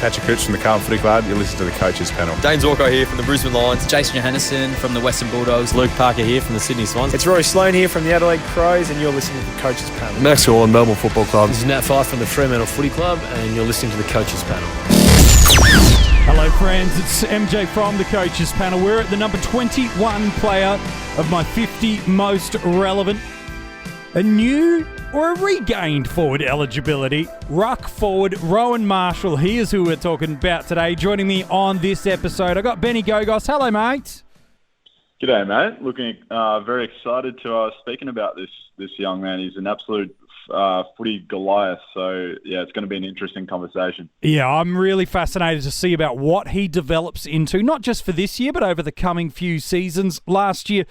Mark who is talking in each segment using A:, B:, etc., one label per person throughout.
A: Patrick Cooch from the Carlton Footy Club. You listen to the Coaches Panel.
B: James Walker here from the Brisbane Lions.
C: Jason Johannesson from the Western Bulldogs.
D: Luke Parker here from the Sydney Swans.
E: It's Rory Sloane here from the Adelaide Crows, and you're listening to the Coaches Panel.
F: Max Orland, Melbourne Football Club.
G: This is Nat Fyfe from the Fremantle Footy Club, and you're listening to the Coaches Panel.
H: Hello friends, it's MJ from the Coaches Panel. We're at the number 21 player of my 50 most relevant. A new or a regained forward eligibility, ruck forward Rowan Marshall. He is who we're talking about today. Joining me on this episode, I got Benny Gogos. Hello, mate.
I: G'day, mate. Looking very excited to speaking about this young man. He's an absolute footy Goliath. So, yeah, it's going to be an interesting conversation.
H: Yeah, I'm really fascinated to see about what he develops into, not just for this year, but over the coming few seasons. Last year,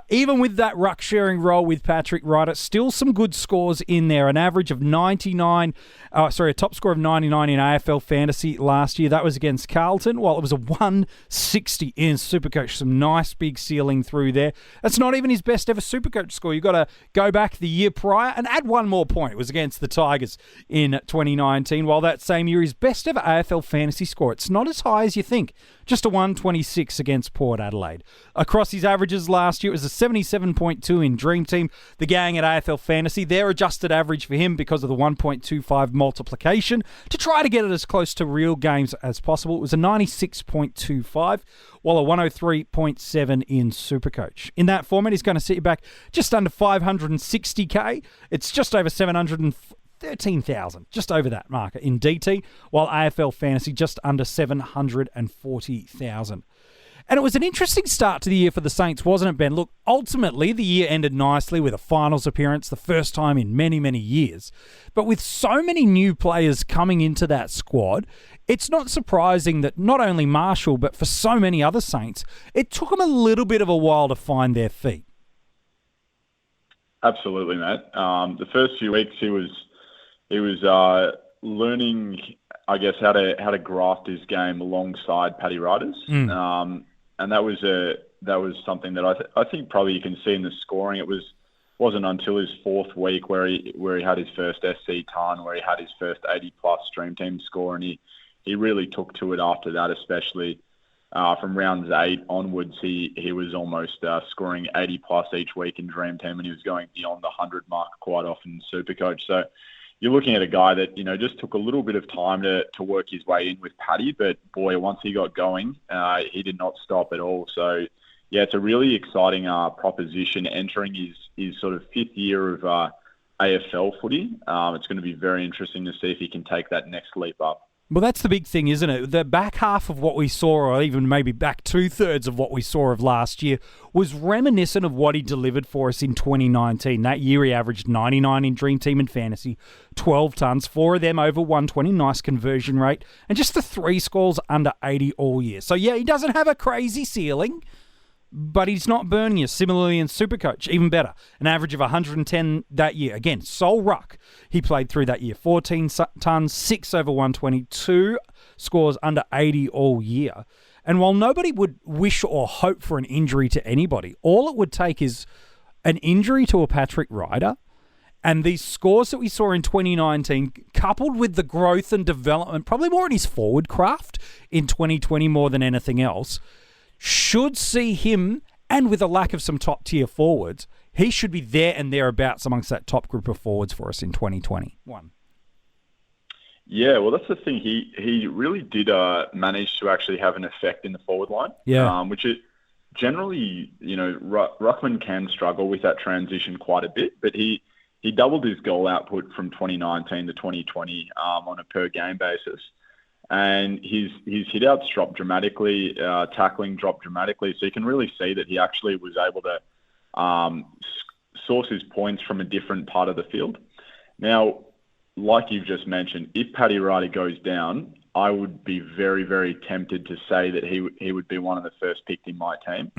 H: even with that ruck sharing role with Patrick Ryder, still some good scores in there. An average of 99, a top score of 99 in AFL Fantasy last year. That was against Carlton. Well, it was a 160 in SuperCoach. Some nice big ceiling through there. That's not even his best ever SuperCoach score. You've got to go back the year prior and add one more point. It was against the Tigers in 2019, while that same year his best ever AFL fantasy score. It's not as high as you think. Just a 126 against Port Adelaide. Across his averages last year, it was a 77.2 in DreamTeam. The gang at AFL Fantasy, their adjusted average for him because of the 1.25 multiplication to try to get it as close to real games as possible. It was a 96.25, while a 103.7 in SuperCoach. In that format, he's going to set you back just under 560k. It's just over 713,000, just over that marker in DT, while AFL Fantasy just under 740,000. And it was an interesting start to the year for the Saints, wasn't it, Ben? Look, ultimately, the year ended nicely with a finals appearance, the first time in many, many years. But with so many new players coming into that squad, it's not surprising that not only Marshall, but for so many other Saints, it took them a little bit of a while to find their feet.
I: Absolutely, mate. The first few weeks he was learning, I guess, how to graft his game alongside Paddy Ryder's. And that was something that I think probably you can see in the scoring. It wasn't until his fourth week where he had his first SC ton, where he had his first 80+ Dream Team score, and he really took to it after that, especially from rounds 8 onwards. He was almost scoring 80+ each week in Dream Team, and he was going beyond the 100 mark quite often in SuperCoach. So you're looking at a guy that, just took a little bit of time to work his way in with Paddy, but boy, once he got going, he did not stop at all. So yeah, it's a really exciting proposition entering his sort of 5th year of AFL footy. It's going to be very interesting to see if he can take that next leap up.
H: Well, that's the big thing, isn't it? The back half of what we saw, or even maybe back 2/3 of what we saw of last year, was reminiscent of what he delivered for us in 2019. That year he averaged 99 in Dream Team and Fantasy, 12 tons, 4 of them over 120, nice conversion rate, and just the 3 scores under 80 all year. So yeah, he doesn't have a crazy ceiling, but he's not burning you. Similarly in SuperCoach, even better. An average of 110 that year. Again, sole ruck. He played through that year. 14 tons, 6 over 122, scores under 80 all year. And while nobody would wish or hope for an injury to anybody, all it would take is an injury to a Patrick Ryder, and these scores that we saw in 2019, coupled with the growth and development, probably more in his forward craft in 2020 more than anything else, should see him, and with a lack of some top-tier forwards, he should be there and thereabouts amongst that top group of forwards for us in 2021.
I: Yeah, well, that's the thing. He really did manage to actually have an effect in the forward line.
H: Yeah.
I: Which is generally, Ruckman can struggle with that transition quite a bit, but he doubled his goal output from 2019 to 2020 on a per-game basis. And his hit-outs dropped dramatically, tackling dropped dramatically. So you can really see that he actually was able to source his points from a different part of the field. Now, like you've just mentioned, if Paddy Ryder goes down, I would be very, very tempted to say that he would be one of the first picked in my team.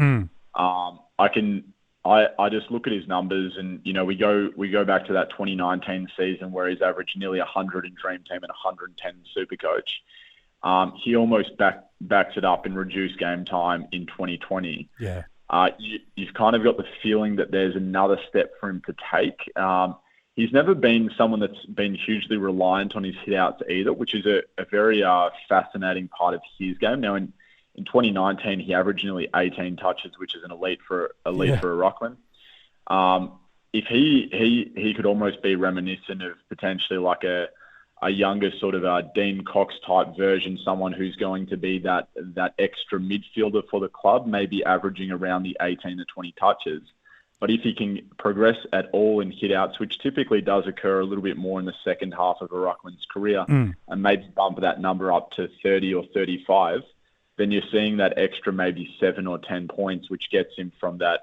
I: I just look at his numbers, and we go back to that 2019 season where he's averaged nearly 100 in Dream Team and 110 in SuperCoach. He almost backs it up in reduced game time in 2020.
H: Yeah.
I: You've kind of got the feeling that there's another step for him to take. he's never been someone that's been hugely reliant on his hit-outs either, which is a very fascinating part of his game. Now, in 2019, he averaged nearly 18 touches, which is an elite for a ruckman. If he could almost be reminiscent of potentially like a younger sort of Dean Cox type version, someone who's going to be that extra midfielder for the club, maybe averaging around the 18 to 20 touches. But if he can progress at all in hit-outs, which typically does occur a little bit more in the second half of a ruckman's career, and maybe bump that number up to 30 or 35, then you're seeing that extra maybe 7 or 10 points, which gets him from that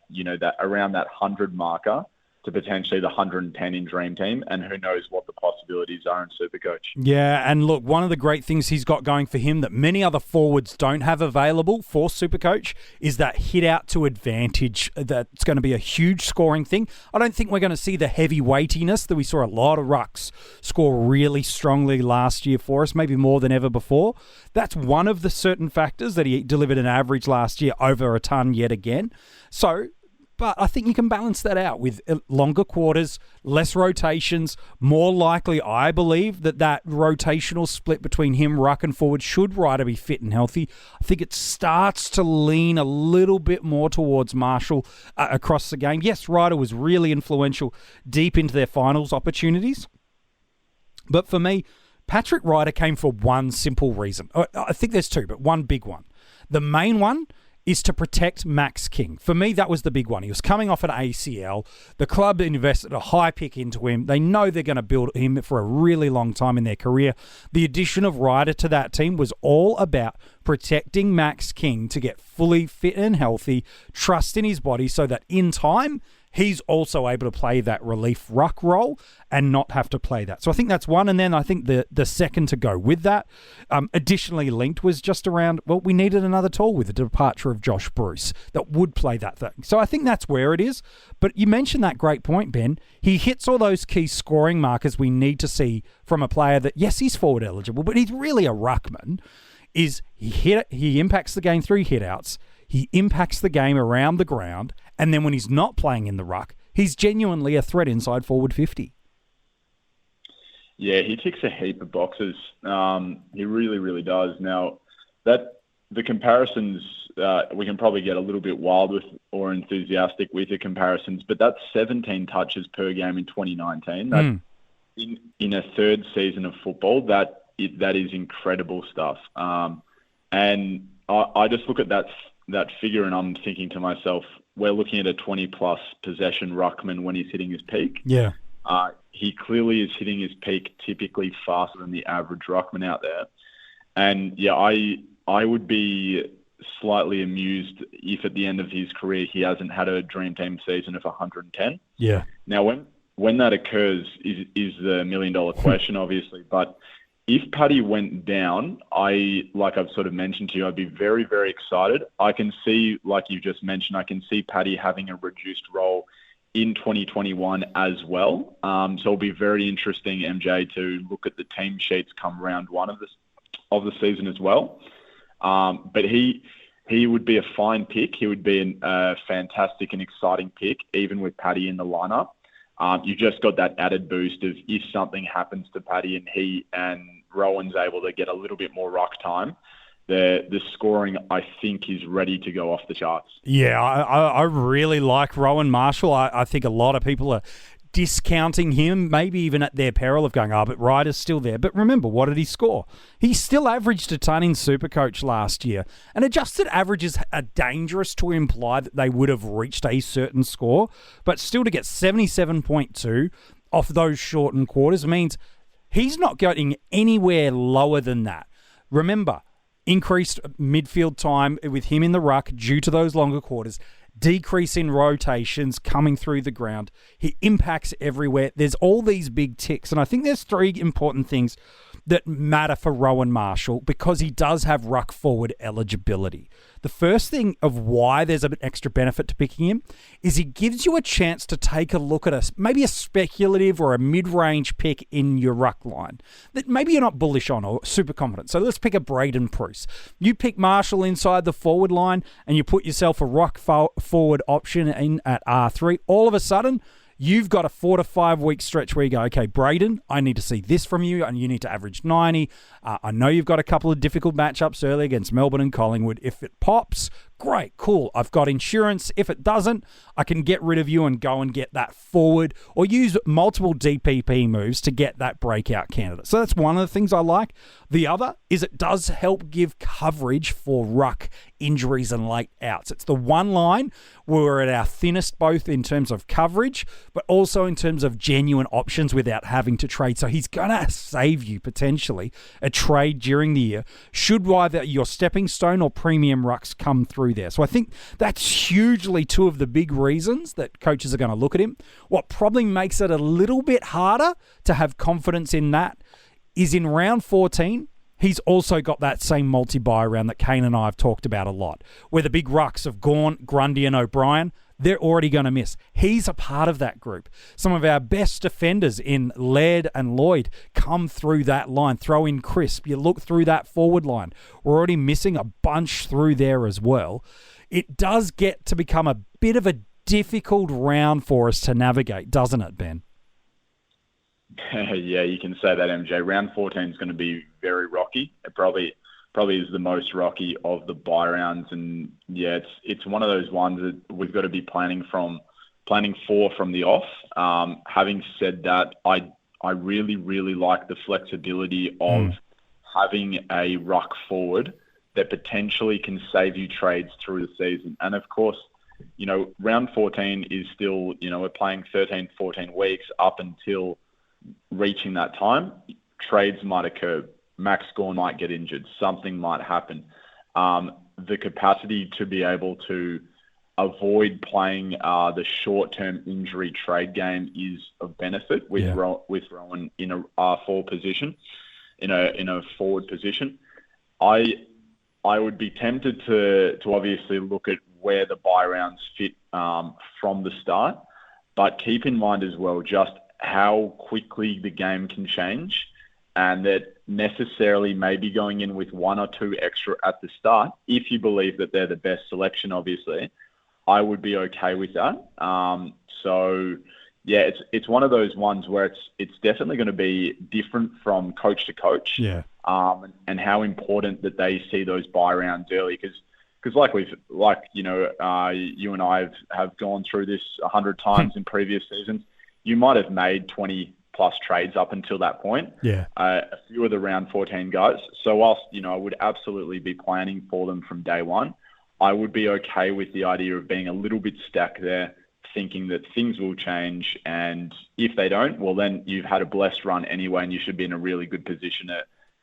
I: around that 100 marker to potentially the 110 in Dream Team, and who knows what the possibilities are in SuperCoach.
H: Yeah, and look, one of the great things he's got going for him that many other forwards don't have available for SuperCoach is that hit out to advantage. That's going to be a huge scoring thing. I don't think we're going to see the heavy weightiness that we saw a lot of rucks score really strongly last year for us, maybe more than ever before. That's one of the certain factors that he delivered an average last year over a ton yet again. But I think you can balance that out with longer quarters, less rotations. More likely, I believe, that rotational split between him, ruck and forward, should Ryder be fit and healthy. I think it starts to lean a little bit more towards Marshall across the game. Yes, Ryder was really influential deep into their finals opportunities. But for me, Patrick Ryder came for one simple reason. I think there's two, but one big one. The main one is to protect Max King. For me, that was the big one. He was coming off an ACL. The club invested a high pick into him. They know they're going to build him for a really long time in their career. The addition of Ryder to that team was all about protecting Max King to get fully fit and healthy, trust in his body so that in time, he's also able to play that relief ruck role and not have to play that. So I think that's one. And then I think the second to go with that, additionally linked, was just around, well, we needed another tall with the departure of Josh Bruce that would play that thing. So I think that's where it is. But you mentioned that great point, Ben. He hits all those key scoring markers we need to see from a player that, yes, he's forward eligible, but he's really a ruckman. He impacts the game through hit-outs. He impacts the game around the ground, and then when he's not playing in the ruck, he's genuinely a threat inside forward 50.
I: Yeah, he ticks a heap of boxes. He really, really does. Now, the comparisons, we can probably get a little bit wild with or enthusiastic with the comparisons, but that's 17 touches per game in 2019. That in a third season of football, that is incredible stuff. And I just look at that figure and I'm thinking to myself, we're looking at a 20-plus possession ruckman when he's hitting his peak.
H: Yeah.
I: He clearly is hitting his peak typically faster than the average ruckman out there. And, yeah, I would be slightly amused if at the end of his career he hasn't had a Dream Team season of 110.
H: Yeah.
I: Now, when that occurs is the million-dollar question, obviously, but if Paddy went down, like I've sort of mentioned to you, I'd be very, very excited. I can see, like you just mentioned, I can see Paddy having a reduced role in 2021 as well. So it'll be very interesting, MJ, to look at the team sheets come round one of the season as well. But he would be a fine pick. He would be a fantastic and exciting pick, even with Paddy in the lineup. You just got that added boost of if something happens to Paddy and he and Rowan's able to get a little bit more ruck time, the scoring, I think, is ready to go off the charts.
H: Yeah, I really like Rowan Marshall. I think a lot of people are discounting him, maybe even at their peril of going, but Ryder's still there. But remember, what did he score? He still averaged a ton in SuperCoach last year. And adjusted averages are dangerous to imply that they would have reached a certain score, but still to get 77.2 off those shortened quarters means he's not getting anywhere lower than that. Remember, increased midfield time with him in the ruck due to those longer quarters, decrease in rotations coming through the ground. He impacts everywhere. There's all these big ticks. And I think there's three important things that matter for Rowan Marshall because he does have ruck forward eligibility. The first thing of why there's an extra benefit to picking him is he gives you a chance to take a look at maybe a speculative or a mid-range pick in your ruck line that maybe you're not bullish on or super confident. So let's pick a Braden Bruce. You pick Marshall inside the forward line and you put yourself a ruck forward option in at R3. All of a sudden, you've got a 4 to 5 week stretch where you go, okay, Braden, I need to see this from you, and you need to average 90. I know you've got a couple of difficult matchups early against Melbourne and Collingwood. If it pops, great, cool. I've got insurance. If it doesn't, I can get rid of you and go and get that forward, or use multiple DPP moves to get that breakout candidate. So that's one of the things I like. The other is it does help give coverage for ruck injuries and late outs. It's the one line where we're at our thinnest, both in terms of coverage, but also in terms of genuine options without having to trade. So he's going to save you potentially a trade during the year should either your stepping stone or premium rucks come through there. So I think that's hugely two of the big reasons that coaches are going to look at him. What probably makes it a little bit harder to have confidence in that is in round 14, he's also got that same multi-buy round that Kane and I have talked about a lot, where the big rucks of Gawn, Grundy and O'Brien, they're already going to miss. He's a part of that group. Some of our best defenders in Laird and Lloyd come through that line. Throw in Crisp. You look through that forward line. We're already missing a bunch through there as well. It does get to become a bit of a difficult round for us to navigate, doesn't it, Ben?
I: Yeah, you can say that, MJ. Round 14 is going to be very rocky. It probably is the most rocky of the bye rounds, and yeah, it's one of those ones that we've got to be planning for from the off. Having said that, I really, really like the flexibility of having a ruck forward that potentially can save you trades through the season. And of course, round 14 is still, we're playing 13, 14 weeks up until reaching that time. Trades might occur. Max Gawn might get injured. Something might happen. The capacity to be able to avoid playing the short-term injury trade game is of benefit with Rowan in a R4 position, in a forward position. I would be tempted to obviously look at where the bye rounds fit from the start, but keep in mind as well just how quickly the game can change, and that necessarily maybe going in with one or two extra at the start, if you believe that they're the best selection, obviously, I would be okay with that. So yeah, it's one of those ones where it's definitely going to be different from coach to coach.
H: Yeah.
I: And how important that they see those bye rounds early, because you and I have gone through this 100 times in previous seasons. You might have made 20 plus trades up until that point.
H: Yeah.
I: A few of the round 14 guys. So whilst, I would absolutely be planning for them from day one, I would be okay with the idea of being a little bit stacked there, thinking that things will change. And if they don't, well, then you've had a blessed run anyway, and you should be in a really good position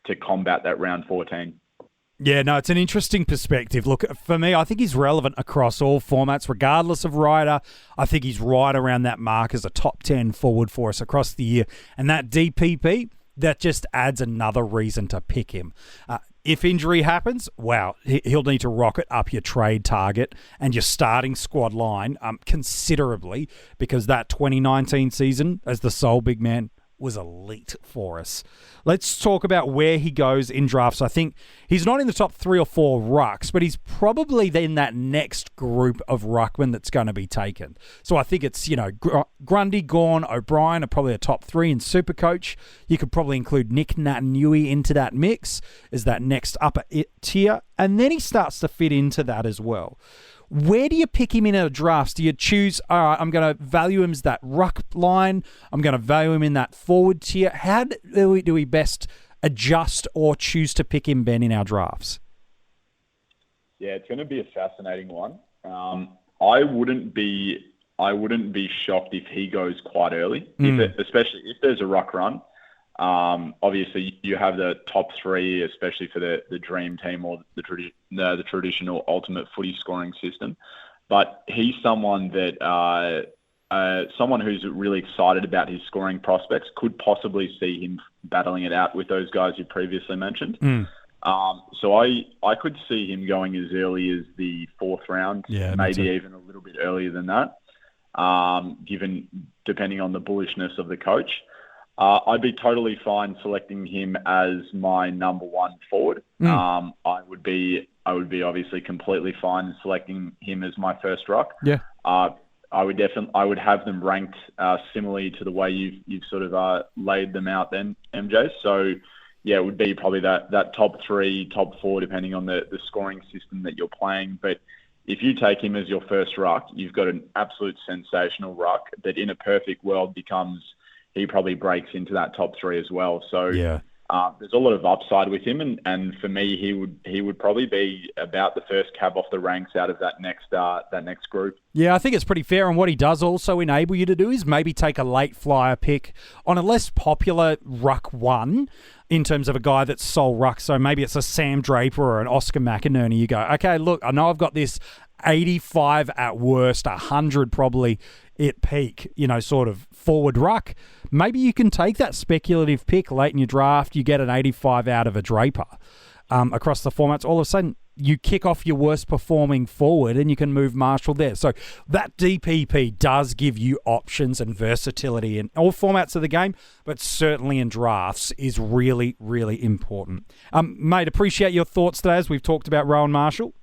I: to combat that round 14.
H: Yeah, no, it's an interesting perspective. Look, for me, I think he's relevant across all formats, regardless of rider. I think he's right around that mark as a top 10 forward for us across the year. And that DPP, that just adds another reason to pick him. If injury happens, wow, he'll need to rocket up your trade target and your starting squad line considerably, because that 2019 season as the sole big man was elite for us. Let's talk about where he goes in drafts. I think he's not in the top 3 or 4 rucks, but he's probably in that next group of ruckmen that's going to be taken. So I think it's, Grundy, Gawn, O'Brien are probably a top 3 in SuperCoach. You could probably include Nick Naitanui into that mix as that next upper tier, and then he starts to fit into that as well. Where do you pick him in a draft? Do you choose, all right, I'm going to value him as that ruck line, I'm going to value him in that forward tier? How do we best adjust or choose to pick him, Ben, in our drafts?
I: Yeah, it's going to be a fascinating one. I wouldn't be shocked if he goes quite early, especially if there's a ruck run. Obviously, you have the top 3, especially for the dream team or the traditional ultimate footy scoring system. But he's someone that someone who's really excited about his scoring prospects. Could possibly see him battling it out with those guys you previously mentioned. So I could see him going as early as the 4th round, maybe even a little bit earlier than that, depending on the bullishness of the coach. I'd be totally fine selecting him as my number 1 forward. I would be obviously completely fine selecting him as my first ruck.
H: Yeah.
I: I would have them ranked similarly to the way you've sort of laid them out then, MJ. So yeah, it would be probably that top 3, top 4, depending on the scoring system that you're playing. But if you take him as your first ruck, you've got an absolute sensational ruck that in a perfect world he probably breaks into that top 3 as well. So
H: yeah.
I: There's a lot of upside with him, and for me, he would probably be about the first cab off the ranks out of that next group.
H: Yeah, I think it's pretty fair. And what he does also enable you to do is maybe take a late flyer pick on a less popular ruck one in terms of a guy that's sole ruck. So maybe it's a Sam Draper or an Oscar McInerney. You go, okay, look, I know I've got this 85 at worst, 100 probably at peak, sort of forward ruck. Maybe you can take that speculative pick late in your draft. You get an 85 out of a Draper across the formats. All of a sudden, you kick off your worst performing forward and you can move Marshall there. So that DPP does give you options and versatility in all formats of the game, but certainly in drafts is really, really important. Mate, appreciate your thoughts today as we've talked about Rowan Marshall.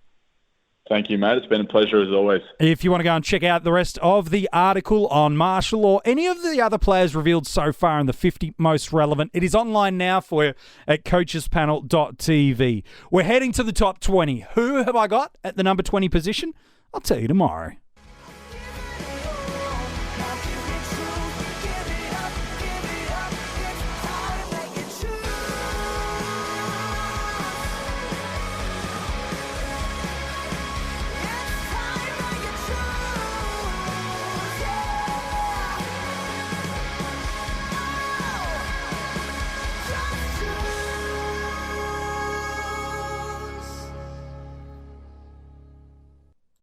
I: Thank you, mate. It's been a pleasure as always.
H: If you want to go and check out the rest of the article on Marshall or any of the other players revealed so far in the 50 most relevant, it is online now for you at coachespanel.tv. We're heading to the top 20. Who have I got at the number 20 position? I'll tell you tomorrow.